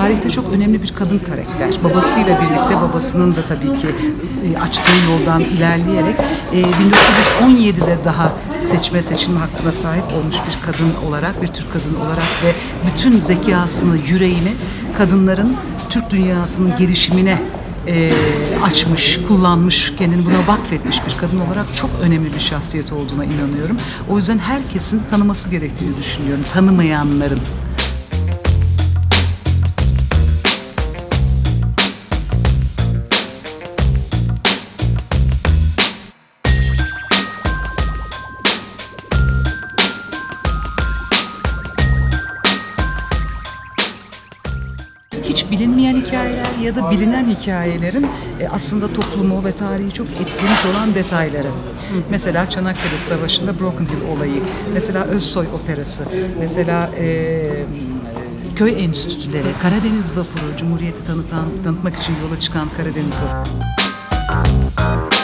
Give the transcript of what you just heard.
tarihte çok önemli bir kadın karakter. Babasıyla birlikte, babasının da tabii ki açtığı yoldan ilerleyerek 1917'de daha seçilme hakkına sahip olmuş bir kadın olarak, bir Türk kadını olarak ve bütün zekasını, yüreğini kadınların Türk dünyasının gelişimine açmış, kullanmış, kendini buna vakfetmiş bir kadın olarak çok önemli bir şahsiyet olduğuna inanıyorum. O yüzden herkesin tanıması gerektiğini düşünüyorum, tanımayanların. Hiç bilinmeyen hikayeler ya da bilinen hikayelerin aslında toplumu ve tarihi çok etkilemiş olan detayları. Mesela Çanakkale Savaşı'nda Broken Hill olayı, mesela Özsoy Operası, mesela köy enstitüleri, Karadeniz Vapuru, Cumhuriyeti tanıtmak için yola çıkan Karadeniz Vapuru.